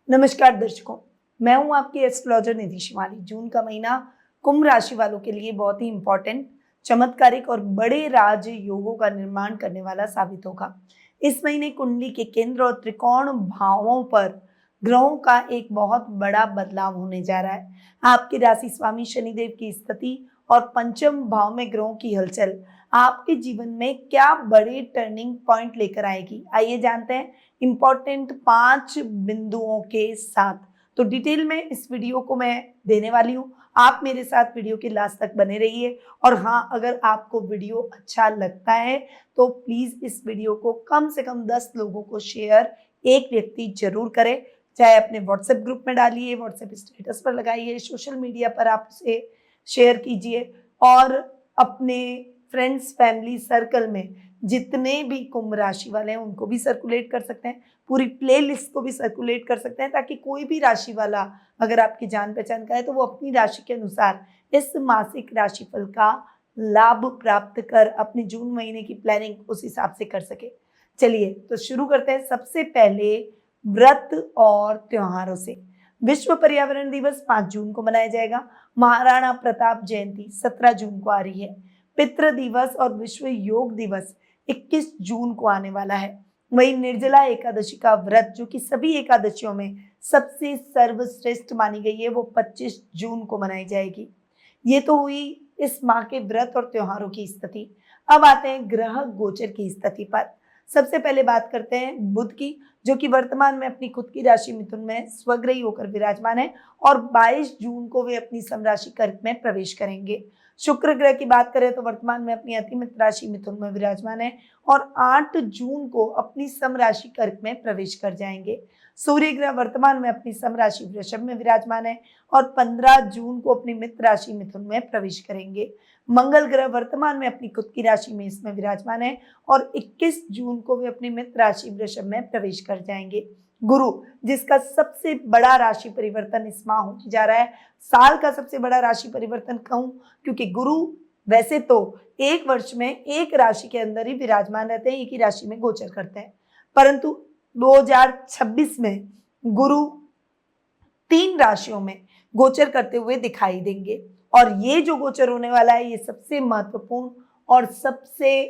नमस्कार दर्शकों, मैं हूं आपकी एस्ट्रोलॉजर निधि शिवानी। जून का महीना कुंभ राशि वालों के लिए बहुत ही इंपॉर्टेंट, चमत्कारिक और बड़े राज योगों का निर्माण करने वाला साबित होगा। इस महीने कुंडली के केंद्र और त्रिकोण भावों पर ग्रहों का एक बहुत बड़ा बदलाव होने जा रहा है। आपके राशि स्वामी शनिदेव की स्थिति और पंचम भाव में ग्रहों की हलचल आपके जीवन में क्या बड़े टर्निंग पॉइंट लेकर आएगी, आइए जानते हैं इंपॉर्टेंट 5 बिंदुओं के साथ। तो डिटेल में इस वीडियो को मैं देने वाली हूँ। आप मेरे साथ वीडियो के लास्ट तक बने रहिए। और हाँ, अगर आपको वीडियो अच्छा लगता है तो प्लीज इस वीडियो को कम से कम 10 लोगों को शेयर एक व्यक्ति जरूर करें। चाहे अपने व्हाट्सएप ग्रुप में डालिए, व्हाट्सएप स्टेटस पर लगाइए, सोशल मीडिया पर आप उसे शेयर कीजिए और अपने फ्रेंड्स फैमिली सर्कल में जितने भी कुंभ राशि वाले हैं उनको भी सर्कुलेट कर सकते हैं। पूरी प्लेलिस्ट को भी सर्कुलेट कर सकते हैं ताकि कोई भी राशि वाला अगर आपकी जान पहचान का है तो वो अपनी राशि के अनुसार इस मासिक राशिफल का लाभ प्राप्त कर अपने जून महीने की प्लानिंग उस हिसाब से कर सके। चलिए तो शुरू करते हैं। सबसे पहले व्रत और त्योहारों से। विश्व पर्यावरण दिवस 5 जून को मनाया जाएगा। महाराणा प्रताप जयंती 17 जून को आ रही है। पितृ दिवस और विश्व योग दिवस 21 जून को आने वाला है। वही निर्जला एकादशी का व्रत जो कि सभी एकादशियों में सबसे सर्वश्रेष्ठ मानी गई है, वो 25 जून को मनाई जाएगी। ये तो हुई इस माह के व्रत और त्योहारों की स्थिति। अब आते हैं ग्रह गोचर की स्थिति पर। सबसे पहले बात करते हैं बुध की, जो कि वर्तमान में अपनी खुद की राशि मिथुन में स्वग्रही होकर विराजमान है और 22 जून को वे अपनी समराशि कर्क में प्रवेश करेंगे। शुक्र ग्रह की बात करें तो वर्तमान में अपनी अतिमित्र राशि मिथुन में विराजमान है और 8 जून को अपनी समराशि कर्क में प्रवेश कर जाएंगे। सूर्य ग्रह वर्तमान में अपनी समराशि वृषभ में विराजमान है और 15 जून को अपनी मित्र राशि मिथुन में प्रवेश करेंगे। मंगल ग्रह वर्तमान में अपनी खुद की राशि में इसमें विराजमान है और 21 जून को वे अपनी मित्र राशि वृषभ में प्रवेश कर जाएंगे। गुरु, जिसका सबसे बड़ा राशि परिवर्तन इस माह होने जा रहा है, साल का सबसे बड़ा राशि परिवर्तन कहूं, क्योंकि गुरु वैसे तो एक वर्ष में एक राशि के अंदर ही विराजमान रहते हैं, एक ही राशि में गोचर करते हैं, परंतु 2026 में गुरु 3 राशियों में गोचर करते हुए दिखाई देंगे। और ये जो गोचर होने वाला है ये सबसे महत्वपूर्ण और सबसे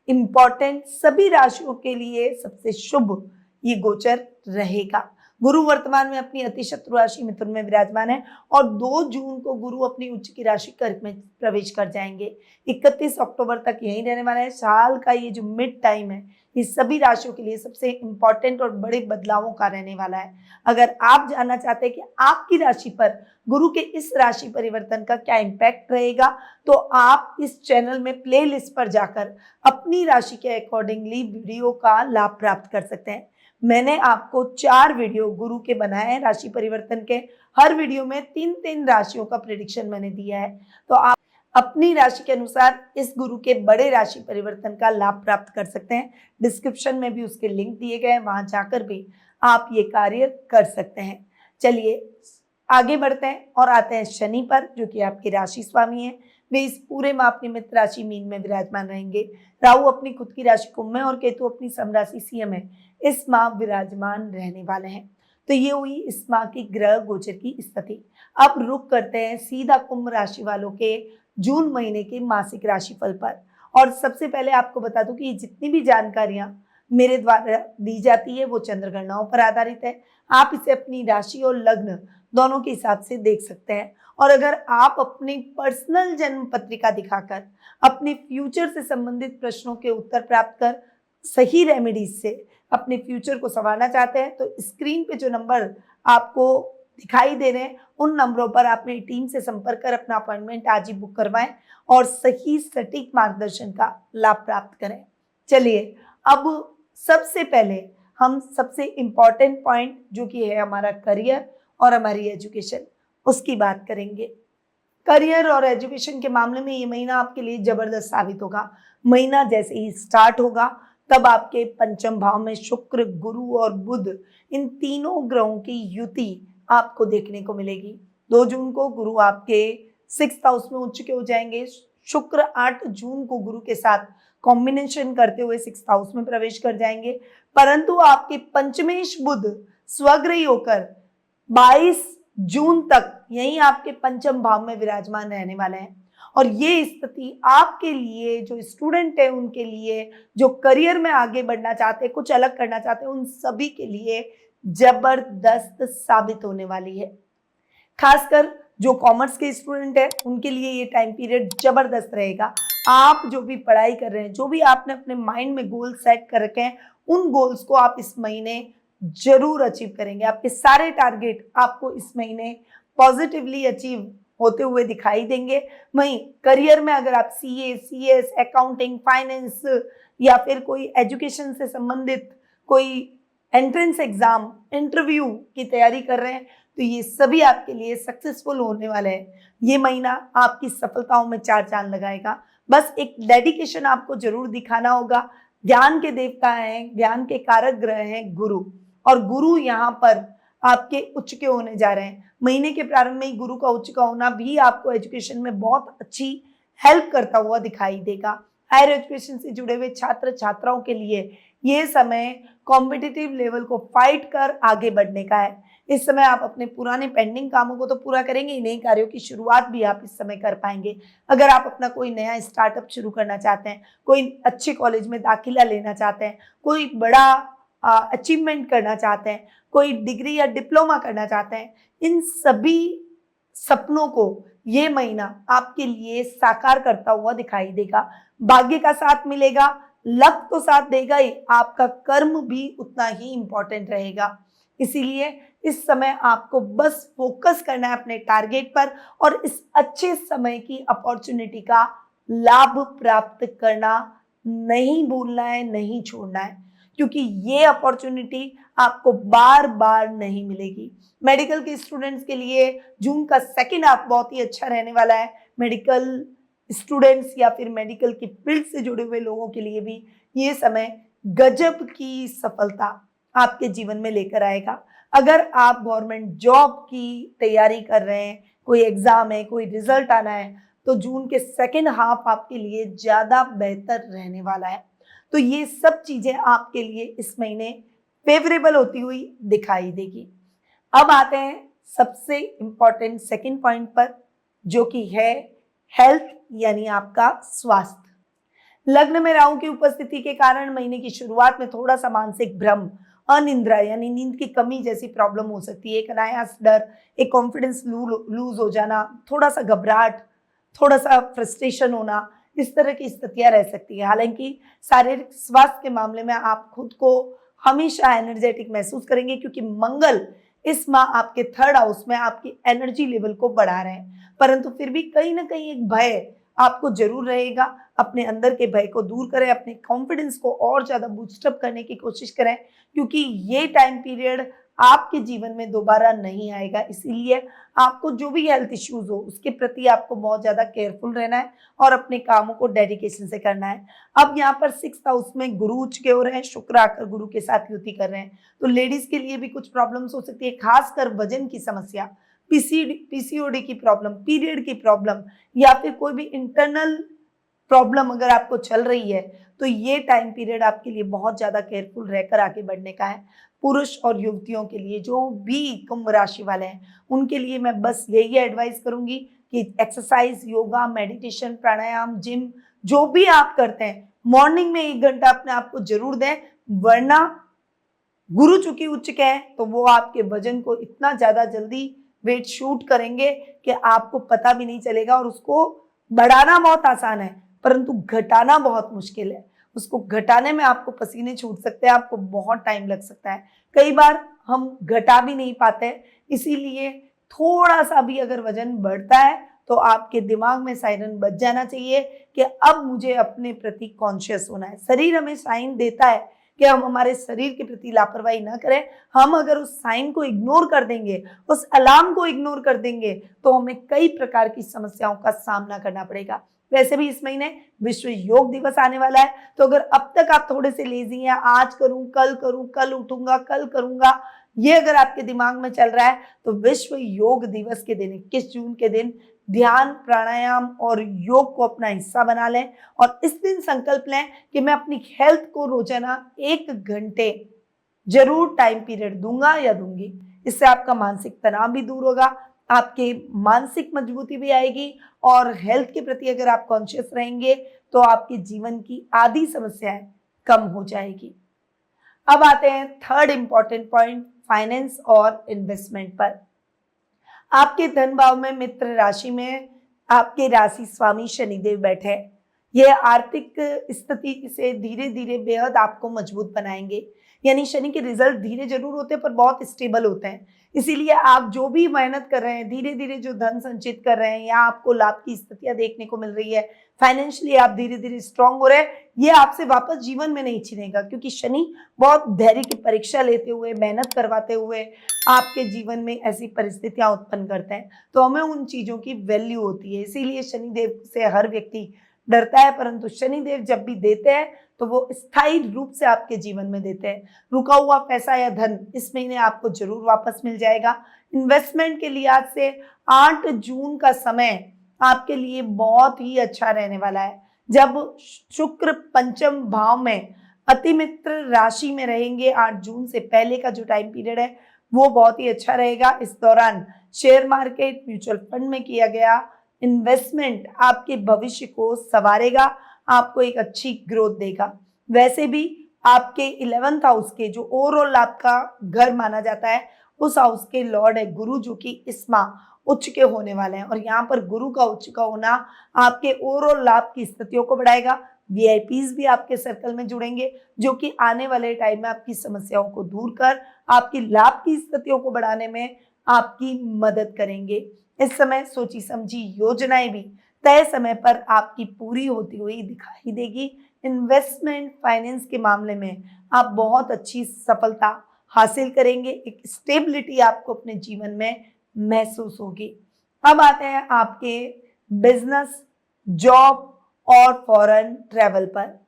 इंपॉर्टेंट, सभी राशियों के लिए सबसे शुभ ये गोचर रहेगा। गुरु वर्तमान में अपनी अति शत्रु राशि मिथुन में विराजमान है और 2 जून को गुरु अपनी उच्च की राशि कर्क में प्रवेश कर जाएंगे। 31 अक्टूबर तक यही रहने वाला है। साल का ये जो मिड टाइम है ये सभी राशियों के लिए सबसे इंपॉर्टेंट और बड़े बदलावों का रहने वाला है। अगर आप जानना चाहते हैं कि आपकी राशि पर गुरु के इस राशि परिवर्तन का क्या इम्पैक्ट रहेगा, तो आप इस चैनल में प्लेलिस्ट पर जाकर अपनी राशि के अकॉर्डिंगली वीडियो का लाभ प्राप्त कर सकते हैं। मैंने आपको 4 वीडियो गुरु के बनाए हैं राशि परिवर्तन के। हर वीडियो में 3-3 राशियों का प्रेडिक्शन मैंने दिया है, तो आप अपनी राशि के अनुसार इस गुरु के बड़े राशि परिवर्तन का लाभ प्राप्त कर सकते हैं। डिस्क्रिप्शन में भी उसके लिंक दिए गए हैं, वहां जाकर भी आप ये कार्य कर सकते हैं। चलिए आगे बढ़ते हैं और आते हैं शनि पर, जो कि आपके राशि स्वामी है। वे इस पूरे माह अपनी मित्र राशि मीन में विराजमान रहेंगे। राहु अपनी खुद की राशि कुंभ में और केतु अपनी समराशि सिंह में इस माह विराजमान रहने वाले हैं। तो ये हुई इस माह की ग्रह गोचर की स्थिति। अब रुक करते हैं सीधा कुंभ राशि वालों के जून महीने के मासिक राशिफल पर। और सबसे पहले आपको बता दूं कि ये जितनी भी जानकारियां मेरे द्वारा दी जाती है वो चंद्र गणनाओं पर आधारित है। आप इसे अपनी राशि और लग्न दोनों के हिसाब से देख सकते हैं। और अगर आप अपनी पर्सनल जन्म पत्रिका दिखाकर अपने फ्यूचर से संबंधित प्रश्नों के उत्तर प्राप्त कर सही रेमेडीज से अपने फ्यूचर को संवारना चाहते हैं, तो स्क्रीन पे जो नंबर आपको दिखाई दे रहे हैं उन नंबरों पर आप मेरी टीम से संपर्क कर अपना अपॉइंटमेंट आज ही बुक करवाएं और सही सटीक मार्गदर्शन का लाभ प्राप्त करें। चलिए अब सबसे पहले हम सबसे इंपॉर्टेंट पॉइंट जो कि है हमारा करियर और हमारी एजुकेशन, उसकी बात करेंगे। करियर और एजुकेशन के मामले में ये महीना आपके लिए जबरदस्त साबित होगा। महीना जैसे ही स्टार्ट होगा तब आपके पंचम भाव में शुक्र, गुरु और बुध, इन तीनों ग्रहों की युति आपको देखने को मिलेगी। 2 जून को गुरु आपके 6th हाउस में उच्च के हो जाएंगे। शुक्र 8 जून को गुरु के साथ कॉम्बिनेशन करते हुए 6th हाउस में प्रवेश कर जाएंगे, परंतु आपके पंचमेश बुध स्वग्रही होकर 22 जून तक यही आपके पंचम भाव में विराजमान रहने वाले हैं। और ये स्थिति आपके लिए, जो स्टूडेंट है उनके लिए, जो करियर में आगे बढ़ना चाहते हैं, कुछ अलग करना चाहते हैं, उन सभी के लिए जबरदस्त साबित होने वाली है। खासकर जो कॉमर्स के स्टूडेंट हैं उनके लिए ये टाइम पीरियड जबरदस्त रहेगा। आप जो भी पढ़ाई कर रहे हैं, जो भी आपने अपने माइंड में गोल सेट कर रखे हैं, उन गोल्स को आप इस महीने जरूर अचीव करेंगे। आपके सारे टारगेट आपको इस महीने पॉजिटिवली अचीव होते हुए दिखाई देंगे। वहीं करियर में अगर आप सीए, सीएस, अकाउंटिंग, फाइनेंस या फिर कोई एजुकेशन से संबंधित कोई एंट्रेंस एग्जाम, इंटरव्यू की तैयारी कर रहे हैं, तो ये सभी आपके लिए सक्सेसफुल होने वाले हैं। ये महीना आपकी सफलताओं में चार चांद लगाएगा। बस एक डेडिकेशन आपको जरूर दिखाना होगा। ज्ञान के देवता हैं, ज्ञान के कारक ग्रह हैं गुरु, और गुरु यहाँ पर आपके उच्च के होने जा रहे हैं। महीने के प्रारंभ में ही गुरु का उच्च का होना भी आपको एजुकेशन में बहुत अच्छी हेल्प करता हुआ दिखाई देगा। हायर एजुकेशन से जुड़े हुए छात्र छात्राओं के लिए ये समय कॉम्पिटिटिव लेवल को फाइट कर आगे बढ़ने का है। इस समय आप अपने पुराने पेंडिंग कामों को तो पूरा करेंगे ही, नए कार्यों की शुरुआत भी आप इस समय कर पाएंगे। अगर आप अपना कोई नया स्टार्टअप शुरू करना चाहते हैं, कोई अच्छे कॉलेज में दाखिला लेना चाहते हैं, कोई बड़ा अचीवमेंट करना चाहते हैं, कोई डिग्री या डिप्लोमा करना चाहते हैं, इन सभी सपनों को ये महीना आपके लिए साकार करता हुआ दिखाई देगा। भाग्य का साथ मिलेगा, लक तो साथ देगा ही, आपका कर्म भी उतना ही इंपॉर्टेंट रहेगा। इसीलिए इस समय आपको बस फोकस करना है अपने टारगेट पर और इस अच्छे समय की अपॉर्चुनिटी का लाभ प्राप्त करना नहीं भूलना है, नहीं छोड़ना है, क्योंकि ये अपॉर्चुनिटी आपको बार बार नहीं मिलेगी। मेडिकल के स्टूडेंट्स के लिए जून का सेकेंड हाफ बहुत ही अच्छा रहने वाला है। मेडिकल स्टूडेंट्स या फिर मेडिकल की फील्ड से जुड़े हुए लोगों के लिए भी ये समय गजब की सफलता आपके जीवन में लेकर आएगा। अगर आप गवर्नमेंट जॉब की तैयारी कर रहे हैं, कोई एग्जाम है, कोई रिजल्ट आना है, तो जून के सेकेंड हाफ आपके लिए ज्यादा बेहतर रहने वाला है। तो ये सब चीजें आपके लिए इस महीने फेवरेबल होती हुई दिखाई देगी। अब आते हैं सबसे इंपॉर्टेंट सेकंड पॉइंट पर, जो कि है हेल्थ, यानी आपका स्वास्थ्य। लग्न में राहु की उपस्थिति के कारण महीने की शुरुआत में थोड़ा सा मानसिक भ्रम, अनिद्रा यानी नींद की कमी जैसी प्रॉब्लम हो सकती है। एक अनायास डर, एक कॉन्फिडेंस लूज हो जाना, थोड़ा सा घबराहट, थोड़ा सा फ्रस्ट्रेशन होना, इस तरह की स्थितियां रह सकती है। हालांकि शारीरिक स्वास्थ्य के मामले में आप खुद को हमेशा एनर्जेटिक महसूस करेंगे, क्योंकि मंगल इस माह आपके थर्ड हाउस में आपकी एनर्जी लेवल को बढ़ा रहे हैं। परंतु फिर भी कहीं ना कहीं एक भय आपको जरूर रहेगा। अपने अंदर के भय को दूर करें, अपने कॉन्फिडेंस को और ज्यादा बूस्टअप करने की कोशिश करें, क्योंकि ये टाइम पीरियड आपके जीवन में दोबारा नहीं आएगा। इसीलिए आपको जो भी हेल्थ इश्यूज हो उसके प्रति आपको बहुत ज्यादा केयरफुल रहना है और अपने कामों को डेडिकेशन से करना है। अब यहाँ पर 6th हाउस में गुरु उच्च के हो रहे हैं, शुक्र आकर गुरु के साथ युति कर रहे हैं, तो लेडीज के लिए भी कुछ प्रॉब्लम्स हो सकती है, खासकर वजन की समस्या, पीसीओडी की प्रॉब्लम, पीरियड की प्रॉब्लम, या फिर कोई भी इंटरनल प्रॉब्लम अगर आपको चल रही है, तो ये टाइम पीरियड आपके लिए बहुत ज्यादा केयरफुल रहकर आगे बढ़ने का है। पुरुष और युवतियों के लिए, जो भी कुंभ राशि वाले हैं, उनके लिए मैं बस यही एडवाइस करूंगी कि एक्सरसाइज, योगा, मेडिटेशन, प्राणायाम, जिम, जो भी आप करते हैं, मॉर्निंग में 1 घंटा अपने आप को जरूर दें। वरना गुरु चूंकि उच्च के हैं, तो वो आपके वजन को इतना ज्यादा जल्दी वेट शूट करेंगे कि आपको पता भी नहीं चलेगा। और उसको बढ़ाना बहुत आसान है, परंतु घटाना बहुत मुश्किल है। उसको घटाने में आपको पसीने छूट सकते हैं, आपको बहुत टाइम लग सकता है, कई बार हम घटा भी नहीं पाते। इसीलिए थोड़ा सा भी अगर वजन बढ़ता है तो आपके दिमाग में साइरन बज जाना चाहिए कि अब मुझे अपने प्रति कॉन्शियस होना है। शरीर हमें साइन देता है कि हम हमारे शरीर के प्रति लापरवाही ना करें। हम अगर उस साइन को इग्नोर कर देंगे, उस अलार्म को इग्नोर कर देंगे, तो हमें कई प्रकार की समस्याओं का सामना करना पड़ेगा। वैसे भी इस महीने विश्व योग दिवस आने वाला है, तो अगर अब तक आप थोड़े से लेजी हैं, आज करूं, कल उठूंगा, कल करूंगा, ये अगर आपके दिमाग में चल रहा है, तो विश्व योग दिवस के दिन 21 जून के दिन ध्यान, प्राणायाम और योग को अपना हिस्सा बना लें और इस दिन संकल्प लें कि मैं अपनी हेल्थ को रोजाना 1 घंटे जरूर टाइम पीरियड दूंगा या दूंगी। इससे आपका मानसिक तनाव भी दूर होगा, आपके मानसिक मजबूती भी आएगी और हेल्थ के प्रति अगर आप कॉन्शियस रहेंगे तो आपके जीवन की आधी समस्याएं कम हो जाएगी। अब आते हैं थर्ड इंपॉर्टेंट पॉइंट, फाइनेंस और इन्वेस्टमेंट पर। आपके धन भाव में मित्र राशि में आपके राशि स्वामी शनिदेव बैठे हैं। यह आर्थिक स्थिति से धीरे धीरे बेहद आपको मजबूत बनाएंगे। यानी शनि के रिजल्ट धीरे जरूर होते हैं पर बहुत स्टेबल होते हैं। इसीलिए आप जो भी मेहनत कर रहे हैं, धीरे धीरे जो धन संचित कर रहे हैं या आपको लाभ की स्थितियां देखने को मिल रही है, फाइनेंशियली आप धीरे धीरे स्ट्रांग हो रहे हैं, ये आपसे वापस जीवन में नहीं छीनेगा। क्योंकि शनि बहुत धैर्य की परीक्षा लेते हुए, मेहनत करवाते हुए आपके जीवन में ऐसी परिस्थितियां उत्पन्न करते हैं, तो हमें उन चीजों की वैल्यू होती है। इसीलिए शनिदेव से हर व्यक्ति डरता है, परंतु शनिदेव जब भी देते हैं तो वो स्थायी रूप से आपके जीवन में देते हैं। रुका हुआ पैसा या धन इस महीने आपको जरूर वापस मिल जाएगा। इन्वेस्टमेंट के लिहाज से 8 जून का समय आपके लिए बहुत ही अच्छा रहने वाला है। जब शुक्र पंचम भाव में अतिमित्र राशि में रहेंगे, 8 जून से पहले का जो टाइम पीरियड है वो बहुत ही अच्छा रहेगा। इस दौरान शेयर मार्केट, म्यूचुअल फंड में किया गया इन्वेस्टमेंट आपके भविष्य को संवारेगा, आपको एक अच्छी ग्रोथ देगा। वैसे भी आपके 11th हाउस के जो ओवरऑल आपका घर माना जाता है, उस हाउस के लॉर्ड है गुरु, जो कि इस माह उच्च के होने वाले हैं। और यहाँ पर गुरु का उच्च का होना आपके ओवरऑल लाभ की स्थितियों को बढ़ाएगा। वीआईपीज भी आपके सर्कल में जुड़ेंगे, जो कि आने वाले टाइम में आपकी समस्याओं को दूर कर आपकी लाभ की स्थितियों को बढ़ाने में आपकी मदद करेंगे। इस समय सोची समझी योजनाएं भी तय समय पर आपकी पूरी होती हुई दिखाई देगी। इन्वेस्टमेंट फाइनेंस के मामले में आप बहुत अच्छी सफलता हासिल करेंगे, एक स्टेबिलिटी आपको अपने जीवन में महसूस होगी। अब आते हैं आपके बिजनेस, जॉब और फॉरेन ट्रैवल पर।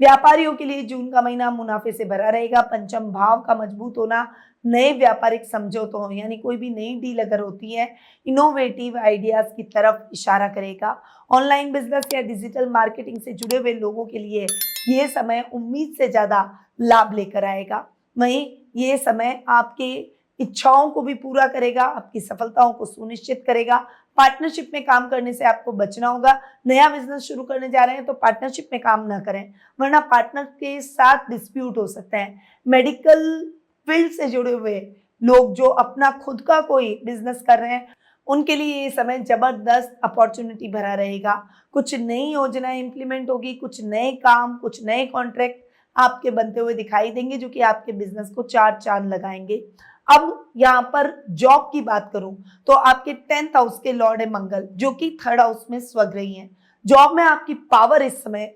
व्यापारियों के लिए जून का महीना मुनाफे से भरा रहेगा। पंचम भाव का मजबूत होना नए व्यापारिक समझौतों यानी कोई भी नई डील अगर होती है, इनोवेटिव आइडियाज की तरफ इशारा करेगा। ऑनलाइन बिजनेस या डिजिटल मार्केटिंग से जुड़े हुए लोगों के लिए ये समय उम्मीद से ज्यादा लाभ लेकर आएगा। वहीं ये समय आपके इच्छाओं को भी पूरा करेगा, आपकी सफलताओं को सुनिश्चित करेगा। पार्टनरशिप में काम करने से आपको बचना होगा। नया बिजनेस शुरू करने जा रहे हैं तो पार्टनरशिप में काम ना करें, वरना पार्टनर के साथ डिस्प्यूट हो सकते हैं। मेडिकल फील्ड से जुड़े हुए लोग जो अपना खुद का कोई बिजनेस कर रहे हैं, उनके लिए ये समय जबरदस्त अपॉर्चुनिटी भरा रहेगा। कुछ नई योजनाएं इंप्लीमेंट होगी, कुछ नए काम, कुछ नए कॉन्ट्रैक्ट आपके बनते हुए दिखाई देंगे, जो कि आपके बिजनेस को 4 चांद लगाएंगे। अब यहाँ पर जॉब की बात करूं तो आपके 10th हाउस के लॉर्ड है मंगल, जो कि 3rd हाउस में स्वग्रही हैं। जॉब में आपकी पावर इस समय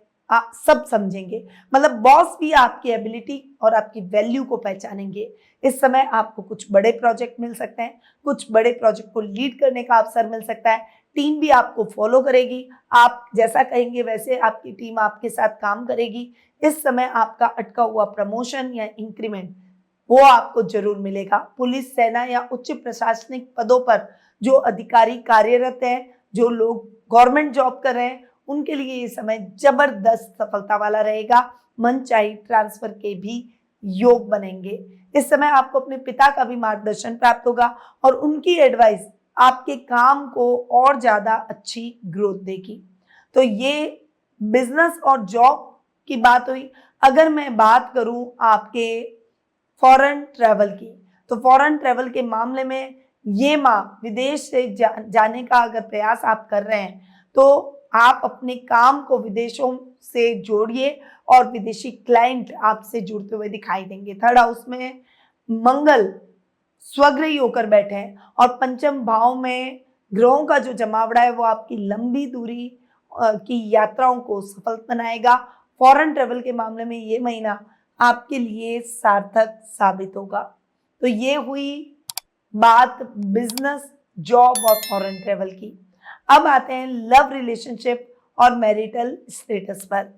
सब समझेंगे, मतलब बॉस भी आपकी एबिलिटी और आपकी वैल्यू को पहचानेंगे। इस समय आपको कुछ बड़े प्रोजेक्ट मिल सकते हैं, कुछ बड़े प्रोजेक्ट को लीड करने का अवसर मिल सकता है। टीम भी आपको फॉलो करेगी, आप जैसा कहेंगे वैसे आपकी टीम आपके साथ काम करेगी। इस समय आपका अटका हुआ प्रमोशन या इंक्रीमेंट वो आपको जरूर मिलेगा। पुलिस, सेना या उच्च प्रशासनिक पदों पर जो अधिकारी कार्यरत हैं, जो लोग गवर्नमेंट जॉब कर रहे हैं, उनके लिए ये समय जबरदस्त सफलता वाला रहेगा। मनचाही ट्रांसफर के भी योग बनेंगे। इस समय आपको अपने पिता का भी मार्गदर्शन प्राप्त होगा और उनकी एडवाइस आपके काम को और ज्यादा अच्छी ग्रोथ देगी। तो ये बिजनेस और जॉब की बात हुई। अगर मैं बात करूं आपके फॉरेन ट्रैवल की, तो फॉरेन ट्रैवल के मामले में ये माह विदेश से जाने का अगर प्रयास आप कर रहे हैं तो आप अपने काम को विदेशों से जोड़िए और विदेशी क्लाइंट आपसे जुड़ते हुए दिखाई देंगे। 3rd हाउस में मंगल स्वग्रही होकर बैठे हैं और पंचम भाव में ग्रहों का जो जमावड़ा है वो आपकी लंबी दूरी की यात्राओं को सफल बनाएगा। फॉरेन ट्रैवल के मामले में ये महीना आपके लिए सार्थक साबित होगा। तो ये हुई बात बिजनेस, जॉब और फॉरेन ट्रैवल की। अब आते हैं लव रिलेशनशिप और मैरिटल स्टेटस पर।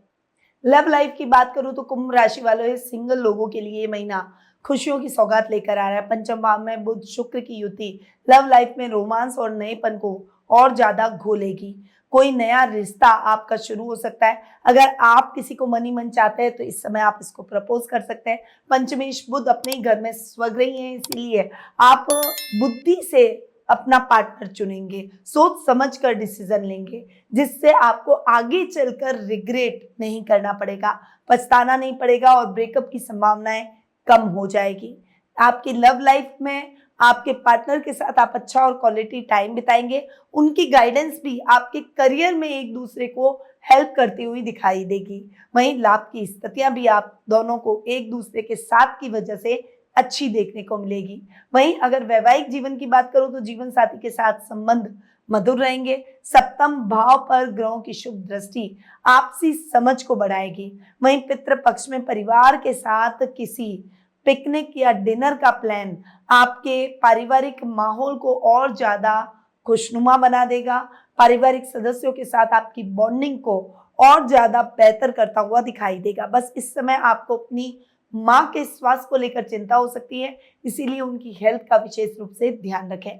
लव लाइफ की बात करूं तो कुंभ राशि वालों, सिंगल लोगों के लिए ये महीना खुशियों की सौगात लेकर आ रहा है। पंचम भाव में बुध शुक्र की युति लव लाइफ में रोमांस और नएपन को और ज्यादा घोलेगी। कोई नया रिश्ता आपका शुरू हो सकता है। अगर आप किसी को मन ही मन चाहते हैं तो इस समय आप इसको प्रपोज कर सकते हैं। पंचमेश बुध अपने ही घर में स्वग्रही हैं, इसीलिए आप बुद्धि से अपना पार्टनर चुनेंगे, सोच समझ कर डिसीजन लेंगे, जिससे आपको आगे चलकर रिग्रेट नहीं करना पड़ेगा, पछताना नहीं पड़ेगा और ब्रेकअप की संभावनाएं कम हो जाएगी। आपकी लव लाइफ में आपके पार्टनर के साथ आप अच्छा और क्वालिटी टाइम बिताएंगे। उनकी गाइडेंस भी आपके करियर में एक दूसरे को हेल्प करती हुई दिखाई देगी। वहीं लाभ की स्थितियां भी आप दोनों को एक दूसरे के साथ की वजह से अच्छी देखने को मिलेगी। वहीं अगर वैवाहिक जीवन की बात करूं तो जीवन साथी के साथ संबंध मधुर रहेंगे। सप्तम भाव पर ग्रहों की शुभ दृष्टि आपसी समझ को बढ़ाएगी। वहीं पितृ पक्ष में परिवार के साथ किसी पिकनिक या डिनर का प्लान आपके पारिवारिक माहौल को और ज्यादा खुशनुमा बना देगा। पारिवारिक सदस्यों के साथ आपकी बॉन्डिंग को और ज्यादा बेहतर करता हुआ दिखाई देगा। बस इस समय आपको अपनी माँ के स्वास्थ्य को लेकर चिंता हो सकती है, इसीलिए उनकी हेल्थ का विशेष रूप से ध्यान रखें।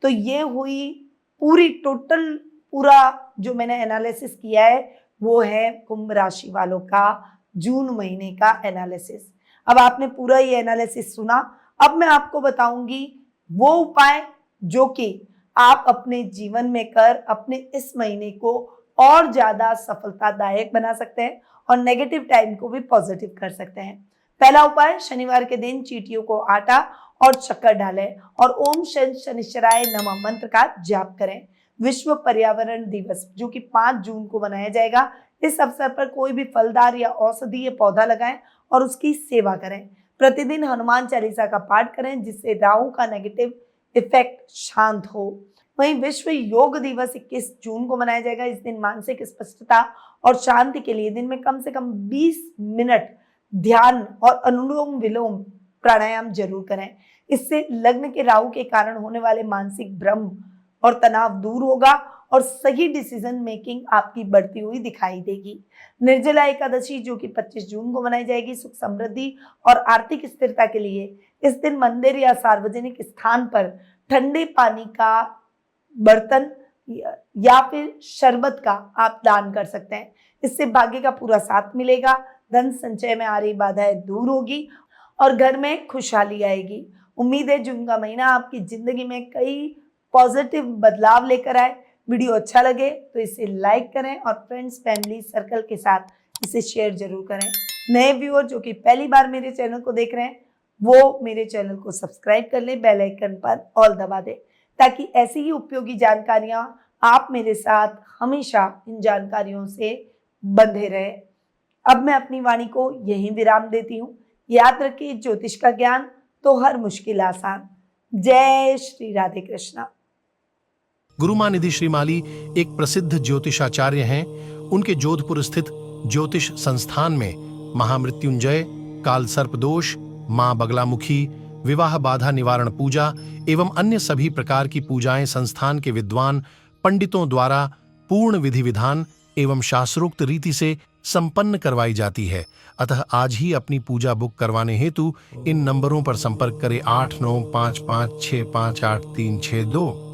तो ये हुई पूरा जो मैंने एनालिसिस किया है वो है कुंभ राशि वालों का जून महीने का एनालिसिस। अब आपने पूरा ये एनालिसिस सुना, अब मैं आपको बताऊंगी वो उपाय जो कि आप अपने जीवन में कर अपने इस महीने को और ज्यादा सफलतादायक बना सकते हैं और नेगेटिव टाइम को भी पॉजिटिव कर सकते हैं। पहला उपाय, शनिवार के दिन चींटियों को आटा और शक्कर डालें और ओम शनिश्चराय नमः मंत्र का जाप करें। विश्व पर्यावरण दिवस जो कि 5 जून को मनाया जाएगा, इस अवसर पर कोई भी फलदार या औषधीय पौधा लगाएं और उसकी सेवा करें। प्रतिदिन हनुमान चालीसा का पाठ करें जिससे राहु का नेगेटिव इफेक्ट शांत हो। वहीं विश्व योग दिवस 21 जून को मनाया जाएगा। इस दिन मानसिक स्पष्टता और शांति के लिए दिन में कम से कम 20 मिनट ध्यान और अनुलोम विलोम प्राणायाम जरूर करें। इससे लग्न के राहु के कारण होने वाले मानसिक भ्रम और तनाव दूर होगा और सही डिसीजन मेकिंग आपकी बढ़ती हुई दिखाई देगी। निर्जला एकादशी जो कि 25 जून को मनाई जाएगी, सुख समृद्धि और आर्थिक स्थिरता के लिए इस दिन मंदिर या सार्वजनिक स्थान पर ठंडे पानी का बर्तन या फिर शरबत का आप दान कर सकते हैं। इससे भाग्य का पूरा साथ मिलेगा, धन संचय में आ रही बाधाएं दूर होगी और घर में खुशहाली आएगी। उम्मीद है जून का महीना आपकी जिंदगी में कई पॉजिटिव बदलाव लेकर आए। वीडियो अच्छा लगे तो इसे लाइक करें और फ्रेंड्स फैमिली सर्कल के साथ इसे शेयर जरूर करें। नए व्यूअर जो कि पहली बार मेरे चैनल को देख रहे हैं वो मेरे चैनल को सब्सक्राइब कर लें, बेल आइकन पर ऑल दबा दें ताकि ऐसी ही उपयोगी जानकारियां आप मेरे साथ हमेशा इन जानकारियों से बंधे रहे। अब मैं अपनी वाणी को यहीं विराम देती हूँ। याद रखिए, ज्योतिष का ज्ञान तो हर मुश्किल आसान। जय श्री राधे कृष्णा। गुरुमानिधि श्रीमाली एक प्रसिद्ध ज्योतिषाचार्य हैं। उनके जोधपुर स्थित ज्योतिष संस्थान में महामृत्युंजय, काल सर्प दोष, मां बगलामुखी, विवाह बाधा निवारण पूजा एवं अन्य सभी प्रकार की पूजाएं संस्थान के विद्वान पंडितों द्वारा पूर्ण विधि विधान एवं शास्त्रोक्त रीति से संपन्न करवाई जाती है। अतः आज ही अपनी पूजा बुक करवाने हेतु इन नंबरों पर संपर्क करें 8955658362।